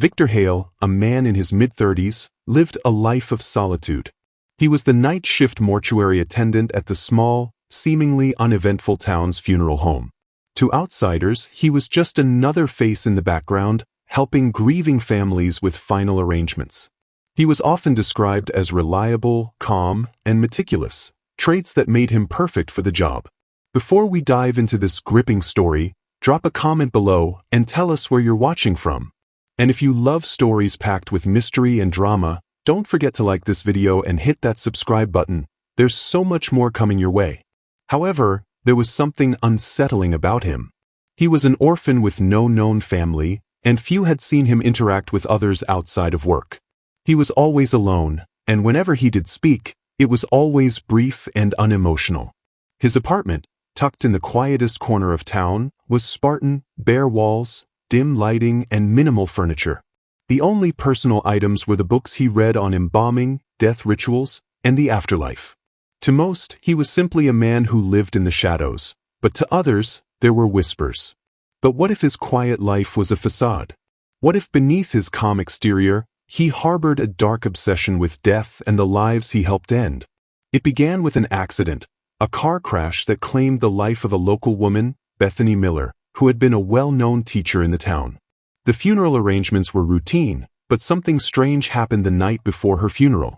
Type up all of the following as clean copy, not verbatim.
Victor Hale, a man in his mid-30s, lived a life of solitude. He was the night shift mortuary attendant at the small, seemingly uneventful town's funeral home. To outsiders, he was just another face in the background, helping grieving families with final arrangements. He was often described as reliable, calm, and meticulous, traits that made him perfect for the job. Before we dive into this gripping story, drop a comment below and tell us where you're watching from. And if you love stories packed with mystery and drama, don't forget to like this video and hit that subscribe button. There's so much more coming your way. However, there was something unsettling about him. He was an orphan with no known family, and few had seen him interact with others outside of work. He was always alone, and whenever he did speak, it was always brief and unemotional. His apartment, tucked in the quietest corner of town, was Spartan, bare walls, dim lighting, and minimal furniture. The only personal items were the books he read on embalming, death rituals, and the afterlife. To most, he was simply a man who lived in the shadows, but to others, there were whispers. But what if his quiet life was a facade? What if beneath his calm exterior, he harbored a dark obsession with death and the lives he helped end? It began with an accident, a car crash that claimed the life of a local woman, Bethany Miller, who had been a well-known teacher in the town. The funeral arrangements were routine, but something strange happened the night before her funeral.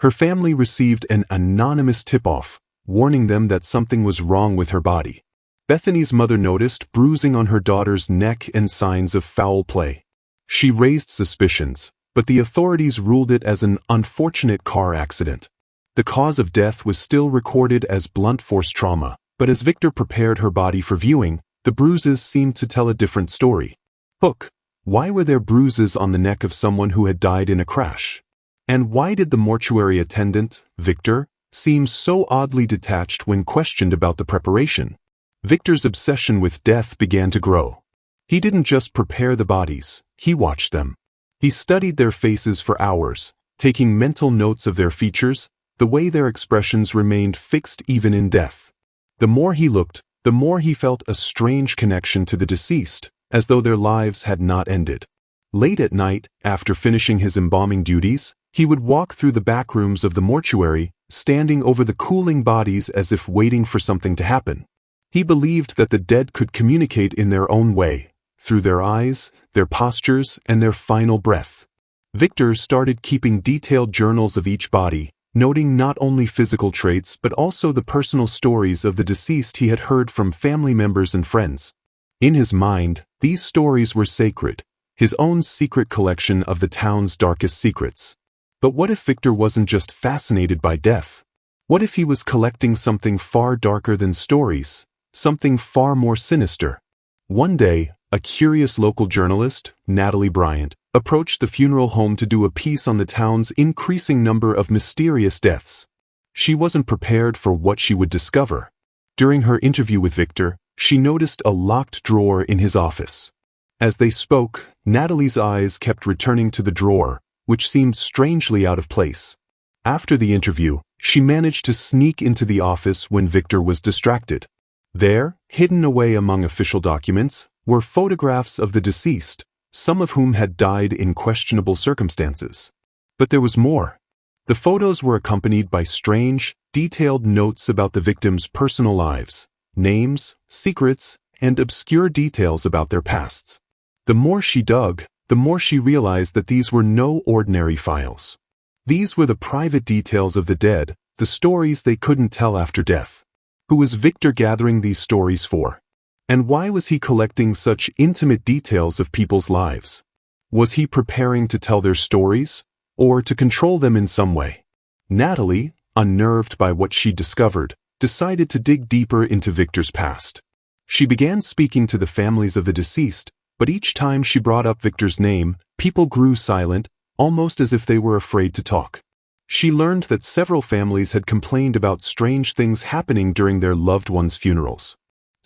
Her family received an anonymous tip-off, warning them that something was wrong with her body. Bethany's mother noticed bruising on her daughter's neck and signs of foul play. She raised suspicions, but the authorities ruled it as an unfortunate car accident. The cause of death was still recorded as blunt force trauma, but as Victor prepared her body for viewing, the bruises seemed to tell a different story. Hook, why were there bruises on the neck of someone who had died in a crash? And why did the mortuary attendant, Victor, seem so oddly detached when questioned about the preparation? Victor's obsession with death began to grow. He didn't just prepare the bodies, he watched them. He studied their faces for hours, taking mental notes of their features, the way their expressions remained fixed even in death. The more he looked, the more he felt a strange connection to the deceased, as though their lives had not ended. Late at night, after finishing his embalming duties, he would walk through the back rooms of the mortuary, standing over the cooling bodies as if waiting for something to happen. He believed that the dead could communicate in their own way, through their eyes, their postures, and their final breath. Victor started keeping detailed journals of each body, noting not only physical traits but also the personal stories of the deceased he had heard from family members and friends. In his mind, these stories were sacred, his own secret collection of the town's darkest secrets. But what if Victor wasn't just fascinated by death? What if he was collecting something far darker than stories, something far more sinister? One day, a curious local journalist, Natalie Bryant, approached the funeral home to do a piece on the town's increasing number of mysterious deaths. She wasn't prepared for what she would discover. During her interview with Victor, she noticed a locked drawer in his office. As they spoke, Natalie's eyes kept returning to the drawer, which seemed strangely out of place. After the interview, she managed to sneak into the office when Victor was distracted. There, hidden away among official documents, were photographs of the deceased, some of whom had died in questionable circumstances. But there was more. The photos were accompanied by strange, detailed notes about the victims' personal lives, names, secrets, and obscure details about their pasts. The more she dug, the more she realized that these were no ordinary files. These were the private details of the dead, the stories they couldn't tell after death. Who was Victor gathering these stories for? And why was he collecting such intimate details of people's lives? Was he preparing to tell their stories, or to control them in some way? Natalie, unnerved by what she discovered, decided to dig deeper into Victor's past. She began speaking to the families of the deceased, but each time she brought up Victor's name, people grew silent, almost as if they were afraid to talk. She learned that several families had complained about strange things happening during their loved ones' funerals.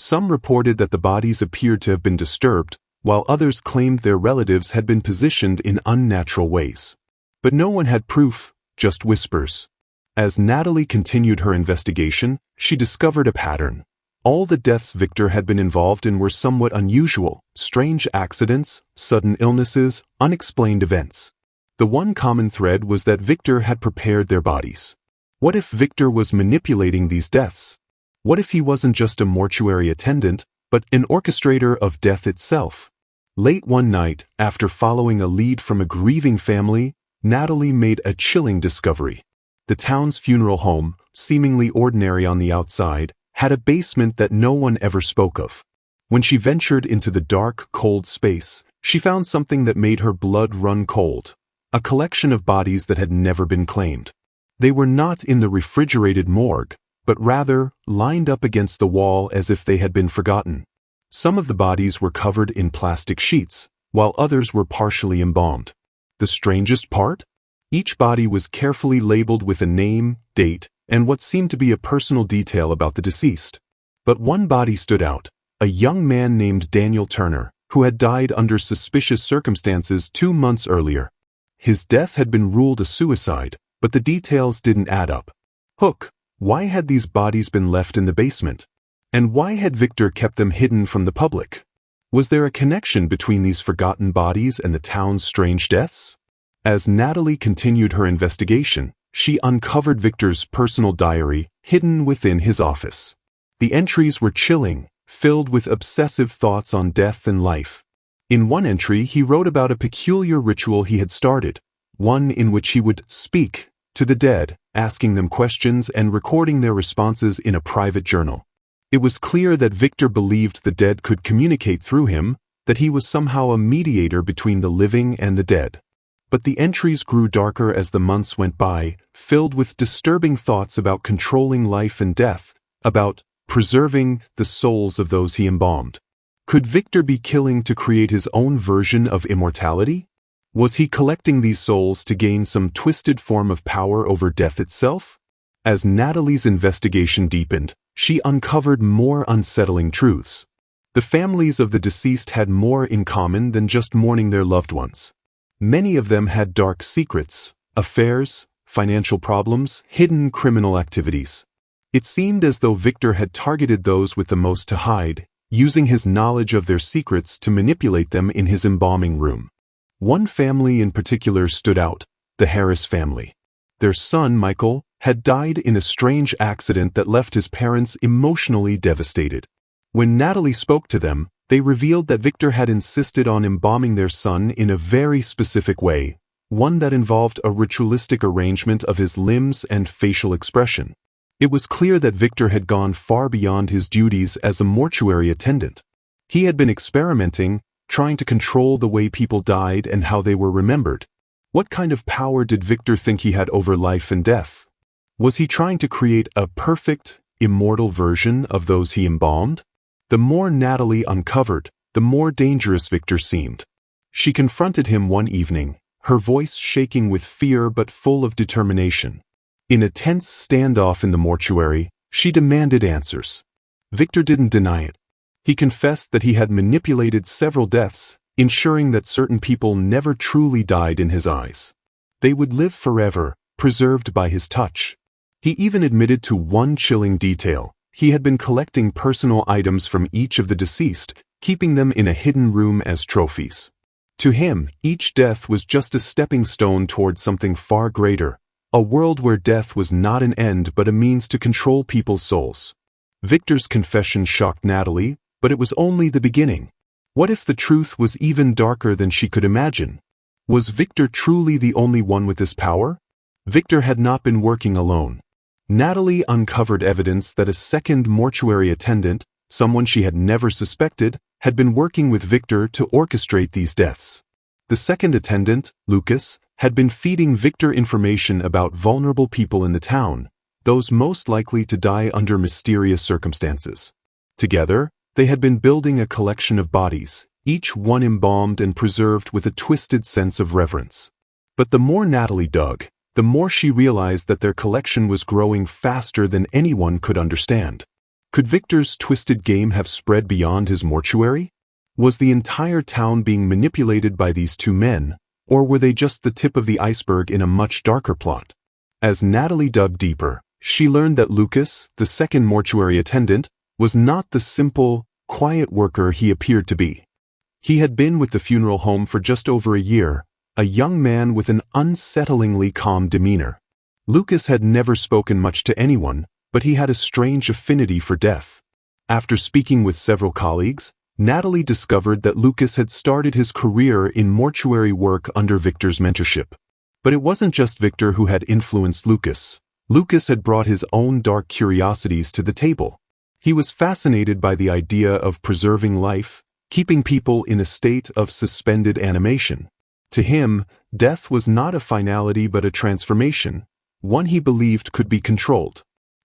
Some reported that the bodies appeared to have been disturbed, while others claimed their relatives had been positioned in unnatural ways. But no one had proof, just whispers. As Natalie continued her investigation, she discovered a pattern. All the deaths Victor had been involved in were somewhat unusual, strange accidents, sudden illnesses, unexplained events. The one common thread was that Victor had prepared their bodies. What if Victor was manipulating these deaths? What if he wasn't just a mortuary attendant, but an orchestrator of death itself? Late one night, after following a lead from a grieving family, Natalie made a chilling discovery. The town's funeral home, seemingly ordinary on the outside, had a basement that no one ever spoke of. When she ventured into the dark, cold space, she found something that made her blood run cold. A collection of bodies that had never been claimed. They were not in the refrigerated morgue, but rather lined up against the wall as if they had been forgotten. Some of the bodies were covered in plastic sheets, while others were partially embalmed. The strangest part? Each body was carefully labeled with a name, date, and what seemed to be a personal detail about the deceased. But one body stood out, a young man named Daniel Turner, who had died under suspicious circumstances 2 months earlier. His death had been ruled a suicide, but the details didn't add up. Hook, why had these bodies been left in the basement? And why had Victor kept them hidden from the public? Was there a connection between these forgotten bodies and the town's strange deaths? As Natalie continued her investigation, she uncovered Victor's personal diary, hidden within his office. The entries were chilling, filled with obsessive thoughts on death and life. In one entry, he wrote about a peculiar ritual he had started, one in which he would speak to the dead, asking them questions and recording their responses in a private journal. It was clear that Victor believed the dead could communicate through him, that he was somehow a mediator between the living and the dead. But the entries grew darker as the months went by, filled with disturbing thoughts about controlling life and death, about preserving the souls of those he embalmed. Could Victor be killing to create his own version of immortality? Was he collecting these souls to gain some twisted form of power over death itself? As Natalie's investigation deepened, she uncovered more unsettling truths. The families of the deceased had more in common than just mourning their loved ones. Many of them had dark secrets, affairs, financial problems, hidden criminal activities. It seemed as though Victor had targeted those with the most to hide, using his knowledge of their secrets to manipulate them in his embalming room. One family in particular stood out, the Harris family. Their son, Michael, had died in a strange accident that left his parents emotionally devastated. When Natalie spoke to them, they revealed that Victor had insisted on embalming their son in a very specific way, one that involved a ritualistic arrangement of his limbs and facial expression. It was clear that Victor had gone far beyond his duties as a mortuary attendant. He had been experimenting, trying to control the way people died and how they were remembered. What kind of power did Victor think he had over life and death? Was he trying to create a perfect, immortal version of those he embalmed? The more Natalie uncovered, the more dangerous Victor seemed. She confronted him one evening, her voice shaking with fear but full of determination. In a tense standoff in the mortuary, she demanded answers. Victor didn't deny it. He confessed that he had manipulated several deaths, ensuring that certain people never truly died in his eyes. They would live forever, preserved by his touch. He even admitted to one chilling detail. He had been collecting personal items from each of the deceased, keeping them in a hidden room as trophies. To him, each death was just a stepping stone toward something far greater, a world where death was not an end but a means to control people's souls. Victor's confession shocked Natalie, but it was only the beginning. What if the truth was even darker than she could imagine? Was Victor truly the only one with this power? Victor had not been working alone. Natalie uncovered evidence that a second mortuary attendant, someone she had never suspected, had been working with Victor to orchestrate these deaths. The second attendant, Lucas, had been feeding Victor information about vulnerable people in the town, those most likely to die under mysterious circumstances. Together, they had been building a collection of bodies, each one embalmed and preserved with a twisted sense of reverence. But the more Natalie dug, the more she realized that their collection was growing faster than anyone could understand. Could Victor's twisted game have spread beyond his mortuary? Was the entire town being manipulated by these two men, or were they just the tip of the iceberg in a much darker plot? As Natalie dug deeper, she learned that Lucas, the second mortuary attendant, was not the simple, quiet worker he appeared to be. He had been with the funeral home for just over a year, a young man with an unsettlingly calm demeanor. Lucas had never spoken much to anyone, but he had a strange affinity for death. After speaking with several colleagues, Natalie discovered that Lucas had started his career in mortuary work under Victor's mentorship. But it wasn't just Victor who had influenced Lucas. Lucas had brought his own dark curiosities to the table. He was fascinated by the idea of preserving life, keeping people in a state of suspended animation. To him, death was not a finality but a transformation, one he believed could be controlled.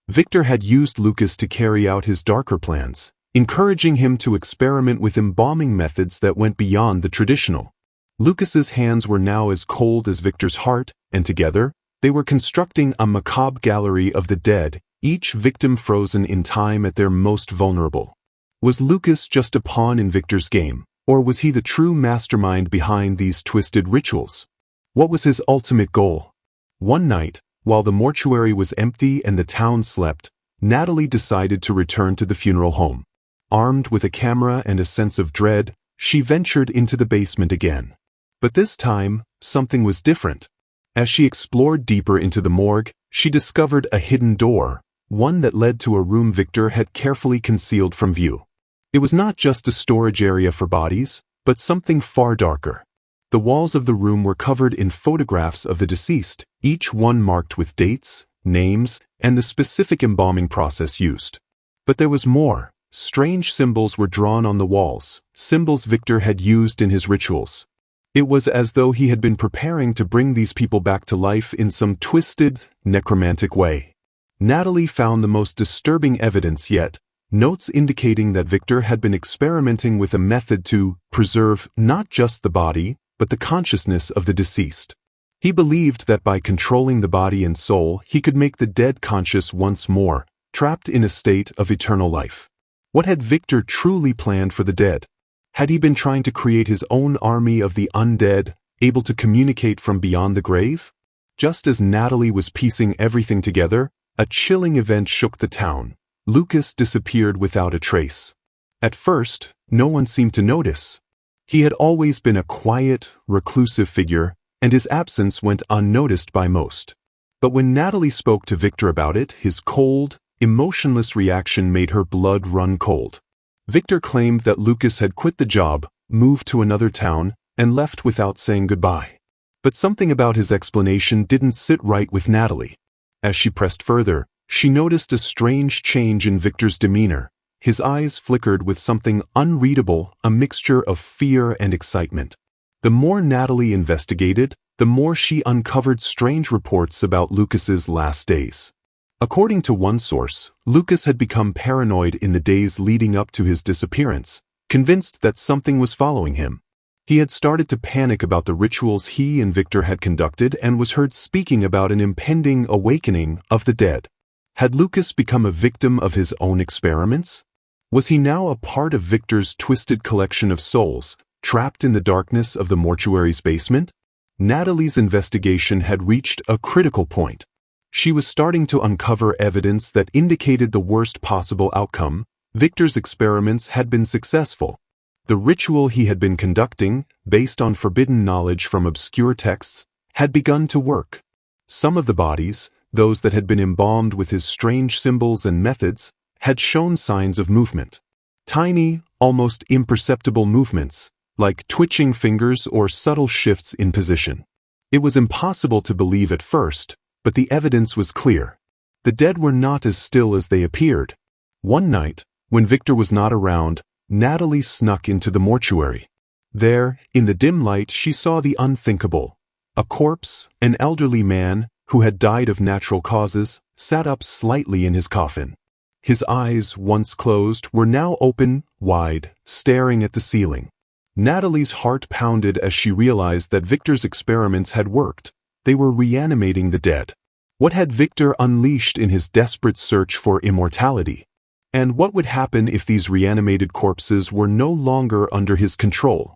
Victor had used Lucas to carry out his darker plans, encouraging him to experiment with embalming methods that went beyond the traditional. Lucas's hands were now as cold as Victor's heart, and together, they were constructing a macabre gallery of the dead, each victim frozen in time at their most vulnerable. Was Lucas just a pawn in Victor's game, or was he the true mastermind behind these twisted rituals? What was his ultimate goal? One night, while the mortuary was empty and the town slept, Natalie decided to return to the funeral home. Armed with a camera and a sense of dread, she ventured into the basement again. But this time, something was different. As she explored deeper into the morgue, she discovered a hidden door, one that led to a room Victor had carefully concealed from view. It was not just a storage area for bodies, but something far darker. The walls of the room were covered in photographs of the deceased, each one marked with dates, names, and the specific embalming process used. But there was more. Strange symbols were drawn on the walls, symbols Victor had used in his rituals. It was as though he had been preparing to bring these people back to life in some twisted, necromantic way. Natalie found the most disturbing evidence yet, notes indicating that Victor had been experimenting with a method to preserve not just the body, but the consciousness of the deceased. He believed that by controlling the body and soul, he could make the dead conscious once more, trapped in a state of eternal life. What had Victor truly planned for the dead? Had he been trying to create his own army of the undead, able to communicate from beyond the grave? Just as Natalie was piecing everything together, a chilling event shook the town. Lucas disappeared without a trace. At first, no one seemed to notice. He had always been a quiet, reclusive figure, and his absence went unnoticed by most. But when Natalie spoke to Victor about it, his cold, emotionless reaction made her blood run cold. Victor claimed that Lucas had quit the job, moved to another town, and left without saying goodbye. But something about his explanation didn't sit right with Natalie. As she pressed further, she noticed a strange change in Victor's demeanor. His eyes flickered with something unreadable, a mixture of fear and excitement. The more Natalie investigated, the more she uncovered strange reports about Lucas's last days. According to one source, Lucas had become paranoid in the days leading up to his disappearance, convinced that something was following him. He had started to panic about the rituals he and Victor had conducted and was heard speaking about an impending awakening of the dead. Had Lucas become a victim of his own experiments? Was he now a part of Victor's twisted collection of souls, trapped in the darkness of the mortuary's basement? Natalie's investigation had reached a critical point. She was starting to uncover evidence that indicated the worst possible outcome. Victor's experiments had been successful. The ritual he had been conducting, based on forbidden knowledge from obscure texts, had begun to work. Some of the bodies, those that had been embalmed with his strange symbols and methods, had shown signs of movement. Tiny, almost imperceptible movements, like twitching fingers or subtle shifts in position. It was impossible to believe at first, but the evidence was clear. The dead were not as still as they appeared. One night, when Victor was not around, Natalie snuck into the mortuary. There, in the dim light, she saw the unthinkable. A corpse, an elderly man, who had died of natural causes, sat up slightly in his coffin. His eyes, once closed, were now open, wide, staring at the ceiling. Natalie's heart pounded as she realized that Victor's experiments had worked. They were reanimating the dead. What had Victor unleashed in his desperate search for immortality? And what would happen if these reanimated corpses were no longer under his control?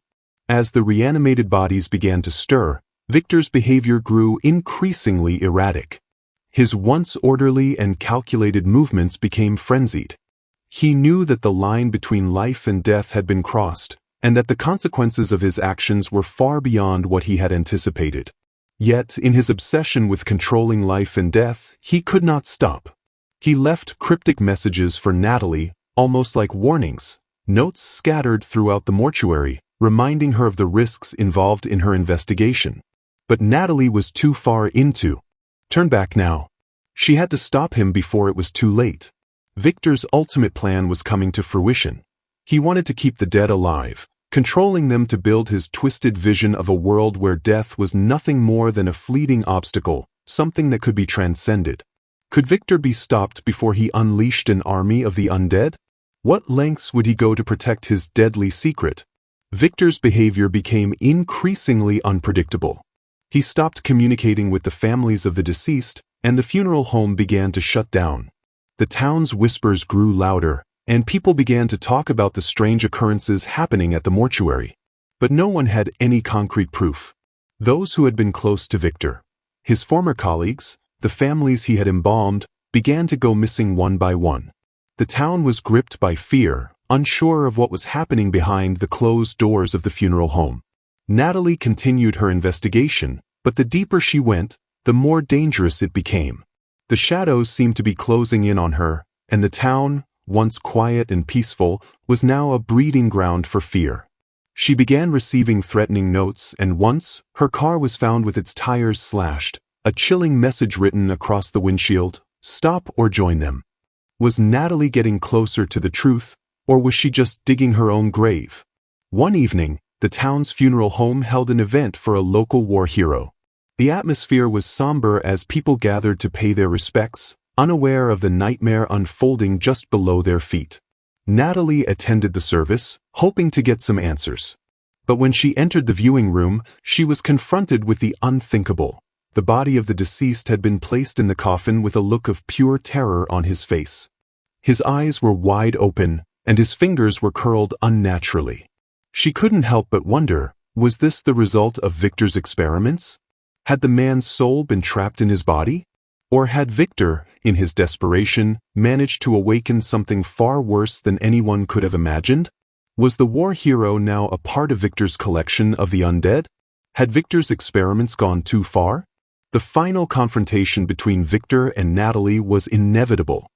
As the reanimated bodies began to stir, Victor's behavior grew increasingly erratic. His once orderly and calculated movements became frenzied. He knew that the line between life and death had been crossed, and that the consequences of his actions were far beyond what he had anticipated. Yet, in his obsession with controlling life and death, he could not stop. He left cryptic messages for Natalie, almost like warnings, notes scattered throughout the mortuary, reminding her of the risks involved in her investigation. But Natalie was too far into. Turn back now. She had to stop him before it was too late. Victor's ultimate plan was coming to fruition. He wanted to keep the dead alive, controlling them to build his twisted vision of a world where death was nothing more than a fleeting obstacle, something that could be transcended. Could Victor be stopped before he unleashed an army of the undead? What lengths would he go to protect his deadly secret? Victor's behavior became increasingly unpredictable. He stopped communicating with the families of the deceased, and the funeral home began to shut down. The town's whispers grew louder, and people began to talk about the strange occurrences happening at the mortuary. But no one had any concrete proof. Those who had been close to Victor, his former colleagues, the families he had embalmed, began to go missing one by one. The town was gripped by fear, unsure of what was happening behind the closed doors of the funeral home. Natalie continued her investigation, but the deeper she went, the more dangerous it became. The shadows seemed to be closing in on her, and the town, once quiet and peaceful, was now a breeding ground for fear. She began receiving threatening notes, and once, her car was found with its tires slashed, a chilling message written across the windshield, "Stop or join them." Was Natalie getting closer to the truth, or was she just digging her own grave? One evening, the town's funeral home held an event for a local war hero. The atmosphere was somber as people gathered to pay their respects, unaware of the nightmare unfolding just below their feet. Natalie attended the service, hoping to get some answers. But when she entered the viewing room, she was confronted with the unthinkable. The body of the deceased had been placed in the coffin with a look of pure terror on his face. His eyes were wide open, and his fingers were curled unnaturally. She couldn't help but wonder, was this the result of Victor's experiments? Had the man's soul been trapped in his body? Or had Victor, in his desperation, managed to awaken something far worse than anyone could have imagined? Was the war hero now a part of Victor's collection of the undead? Had Victor's experiments gone too far? The final confrontation between Victor and Natalie was inevitable.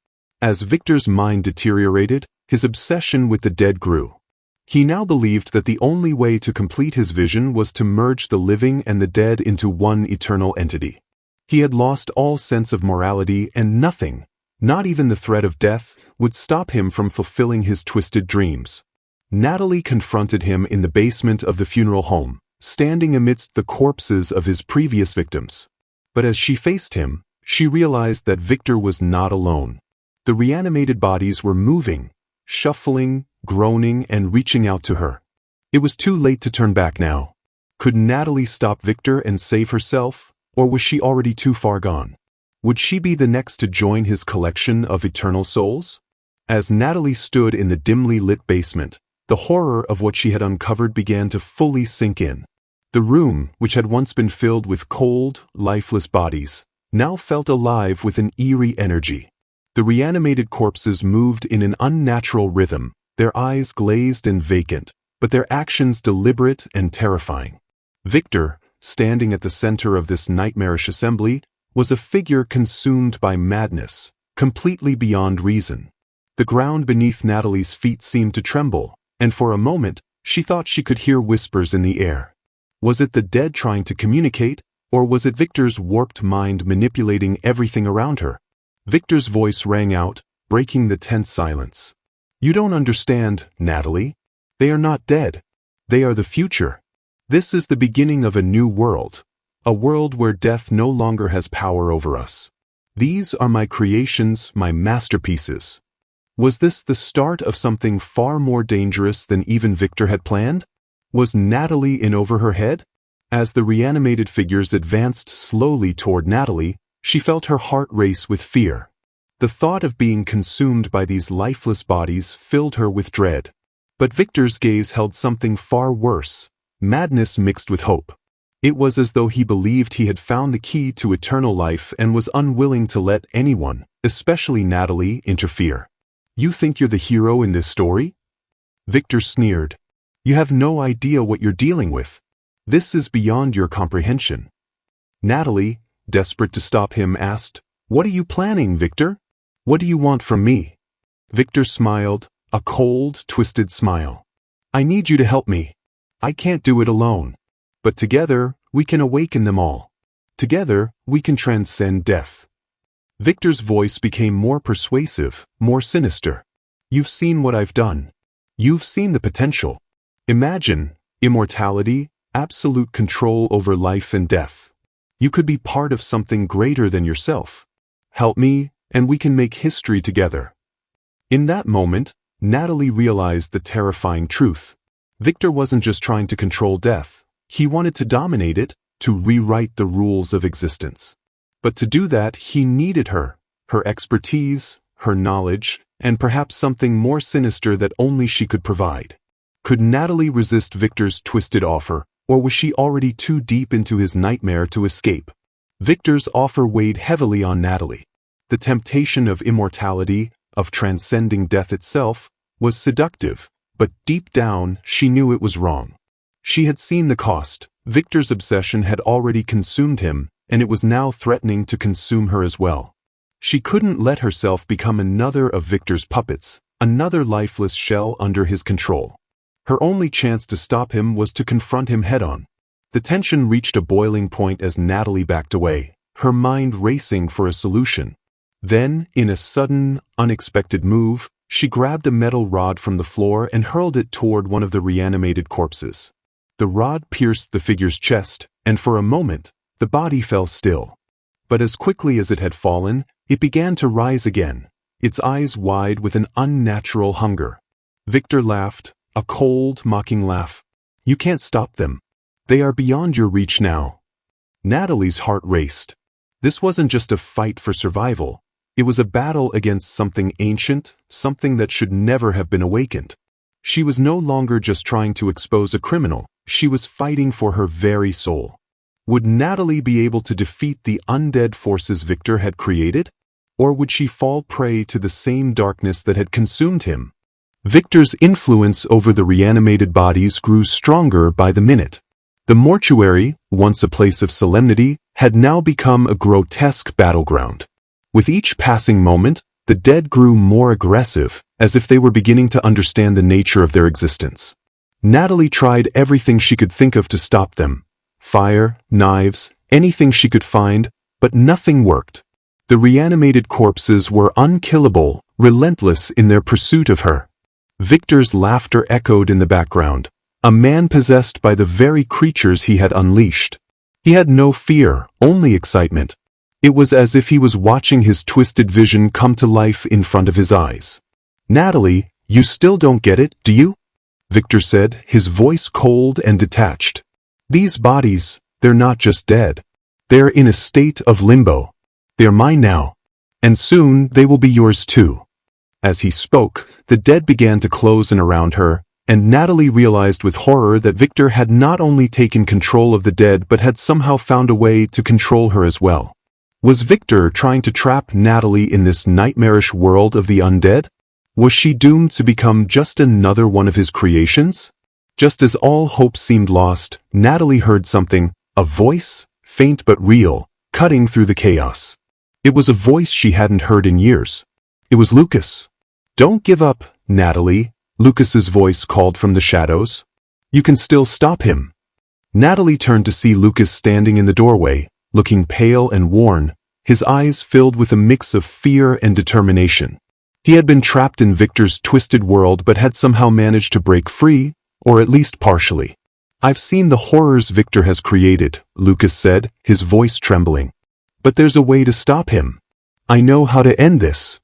As Victor's mind deteriorated, his obsession with the dead grew. He now believed that the only way to complete his vision was to merge the living and the dead into one eternal entity. He had lost all sense of morality, and nothing, not even the threat of death, would stop him from fulfilling his twisted dreams. Natalie confronted him in the basement of the funeral home, standing amidst the corpses of his previous victims. But as she faced him, she realized that Victor was not alone. The reanimated bodies were moving, shuffling, groaning, and reaching out to her. It was too late to turn back now. Could Natalie stop Victor and save herself, or was she already too far gone? Would she be the next to join his collection of eternal souls? As Natalie stood in the dimly lit basement, the horror of what she had uncovered began to fully sink in. The room, which had once been filled with cold, lifeless bodies, now felt alive with an eerie energy. The reanimated corpses moved in an unnatural rhythm, their eyes glazed and vacant, but their actions deliberate and terrifying. Victor, standing at the center of this nightmarish assembly, was a figure consumed by madness, completely beyond reason. The ground beneath Natalie's feet seemed to tremble, and for a moment, she thought she could hear whispers in the air. Was it the dead trying to communicate, or was it Victor's warped mind manipulating everything around her? Victor's voice rang out, breaking the tense silence. "You don't understand, Natalie. They are not dead. They are the future. This is the beginning of a new world, a world where death no longer has power over us. These are my creations, my masterpieces." Was this the start of something far more dangerous than even Victor had planned? Was Natalie in over her head? As the reanimated figures advanced slowly toward Natalie, she felt her heart race with fear. The thought of being consumed by these lifeless bodies filled her with dread. But Victor's gaze held something far worse, madness mixed with hope. It was as though he believed he had found the key to eternal life and was unwilling to let anyone, especially Natalie, interfere. You think you're the hero in this story? Victor sneered. You have no idea what you're dealing with. This is beyond your comprehension. Natalie, desperate to stop him, asked, What are you planning, Victor? What do you want from me? Victor smiled, a cold, twisted smile. I need you to help me. I can't do it alone. But together, we can awaken them all. Together, we can transcend death. Victor's voice became more persuasive, more sinister. You've seen what I've done. You've seen the potential. Imagine immortality, absolute control over life and death. You could be part of something greater than yourself. Help me, and we can make history together. In that moment, Natalie realized the terrifying truth. Victor wasn't just trying to control death. He wanted to dominate it, to rewrite the rules of existence. But to do that, he needed her expertise, her knowledge, and perhaps something more sinister that only she could provide. Could Natalie resist Victor's twisted offer, or was she already too deep into his nightmare to escape? Victor's offer weighed heavily on Natalie. The temptation of immortality, of transcending death itself, was seductive, but deep down she knew it was wrong. She had seen the cost. Victor's obsession had already consumed him, and it was now threatening to consume her as well. She couldn't let herself become another of Victor's puppets, another lifeless shell under his control. Her only chance to stop him was to confront him head-on. The tension reached a boiling point as Natalie backed away, her mind racing for a solution. Then, in a sudden, unexpected move, she grabbed a metal rod from the floor and hurled it toward one of the reanimated corpses. The rod pierced the figure's chest, and for a moment, the body fell still. But as quickly as it had fallen, it began to rise again, its eyes wide with an unnatural hunger. Victor laughed, a cold, mocking laugh. You can't stop them. They are beyond your reach now. Natalie's heart raced. This wasn't just a fight for survival. It was a battle against something ancient, something that should never have been awakened. She was no longer just trying to expose a criminal. She was fighting for her very soul. Would Natalie be able to defeat the undead forces Victor had created? Or would she fall prey to the same darkness that had consumed him? Victor's influence over the reanimated bodies grew stronger by the minute. The mortuary, once a place of solemnity, had now become a grotesque battleground. With each passing moment, the dead grew more aggressive, as if they were beginning to understand the nature of their existence. Natalie tried everything she could think of to stop them. Fire, knives, anything she could find, but nothing worked. The reanimated corpses were unkillable, relentless in their pursuit of her. Victor's laughter echoed in the background, a man possessed by the very creatures he had unleashed. He had no fear, only excitement. It was as if he was watching his twisted vision come to life in front of his eyes. Natalie, you still don't get it, do you? Victor said, his voice cold and detached. These bodies, they're not just dead. They're in a state of limbo. They're mine now. And soon they will be yours too. As he spoke, the dead began to close in around her, and Natalie realized with horror that Victor had not only taken control of the dead but had somehow found a way to control her as well. Was Victor trying to trap Natalie in this nightmarish world of the undead? Was she doomed to become just another one of his creations? Just as all hope seemed lost, Natalie heard something, a voice, faint but real, cutting through the chaos. It was a voice she hadn't heard in years. It was Lucas. Don't give up, Natalie, Lucas's voice called from the shadows. You can still stop him. Natalie turned to see Lucas standing in the doorway, looking pale and worn, his eyes filled with a mix of fear and determination. He had been trapped in Victor's twisted world but had somehow managed to break free, or at least partially. I've seen the horrors Victor has created, Lucas said, his voice trembling. But there's a way to stop him. I know how to end this.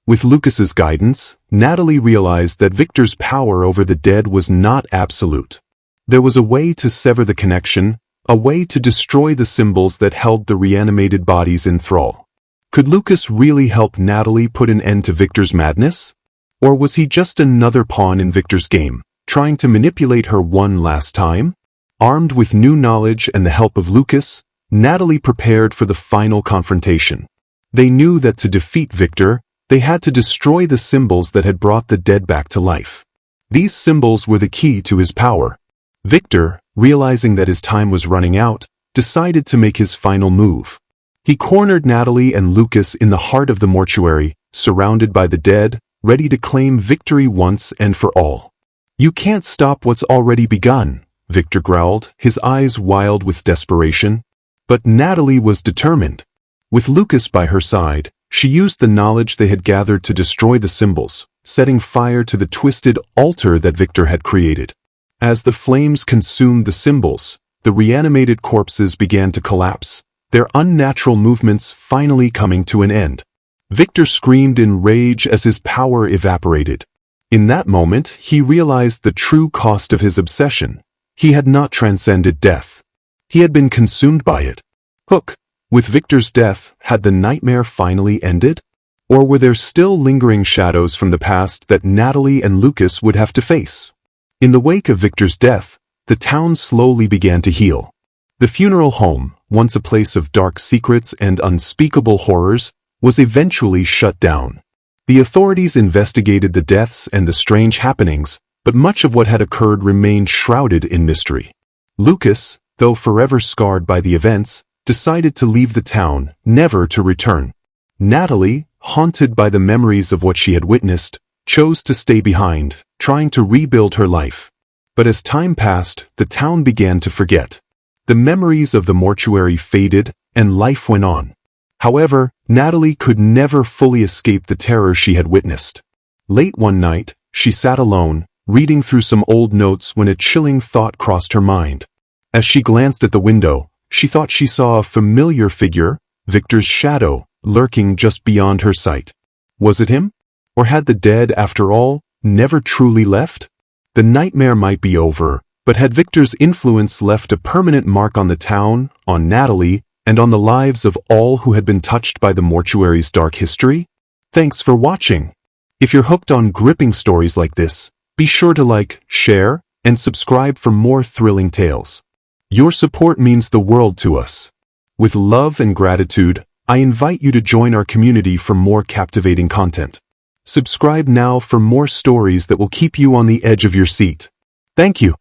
With Lucas's guidance, Natalie realized that Victor's power over the dead was not absolute. There was a way to sever the connection, a way to destroy the symbols that held the reanimated bodies in thrall. Could Lucas really help Natalie put an end to Victor's madness? Or was he just another pawn in Victor's game, trying to manipulate her one last time? Armed with new knowledge and the help of Lucas, Natalie prepared for the final confrontation. They knew that to defeat Victor, They had to destroy the symbols that had brought the dead back to life. These symbols were the key to his power. Victor, realizing that his time was running out, decided to make his final move. He cornered Natalie and Lucas in the heart of the mortuary, surrounded by the dead, ready to claim victory once and for all. "You can't stop what's already begun," Victor growled, his eyes wild with desperation. But Natalie was determined. With Lucas by her side, she used the knowledge they had gathered to destroy the symbols, setting fire to the twisted altar that Victor had created. As the flames consumed the symbols, the reanimated corpses began to collapse, their unnatural movements finally coming to an end. Victor screamed in rage as his power evaporated. In that moment, he realized the true cost of his obsession. He had not transcended death. He had been consumed by it. Hook, with Victor's death, had the nightmare finally ended? Or were there still lingering shadows from the past that Natalie and Lucas would have to face? In the wake of Victor's death, the town slowly began to heal. The funeral home, once a place of dark secrets and unspeakable horrors, was eventually shut down. The authorities investigated the deaths and the strange happenings, but much of what had occurred remained shrouded in mystery. Lucas, though forever scarred by the events, decided to leave the town, never to return. Natalie, haunted by the memories of what she had witnessed, chose to stay behind, trying to rebuild her life. But as time passed, the town began to forget. The memories of the mortuary faded, and life went on. However, Natalie could never fully escape the terror she had witnessed. Late one night, she sat alone, reading through some old notes when a chilling thought crossed her mind. As she glanced at the window, she thought she saw a familiar figure, Victor's shadow, lurking just beyond her sight. Was it him? Or had the dead, after all, never truly left? The nightmare might be over, but had Victor's influence left a permanent mark on the town, on Natalie, and on the lives of all who had been touched by the mortuary's dark history? Thanks for watching. If you're hooked on gripping stories like this, be sure to like, share, and subscribe for more thrilling tales. Your support means the world to us. With love and gratitude, I invite you to join our community for more captivating content. Subscribe now for more stories that will keep you on the edge of your seat. Thank you.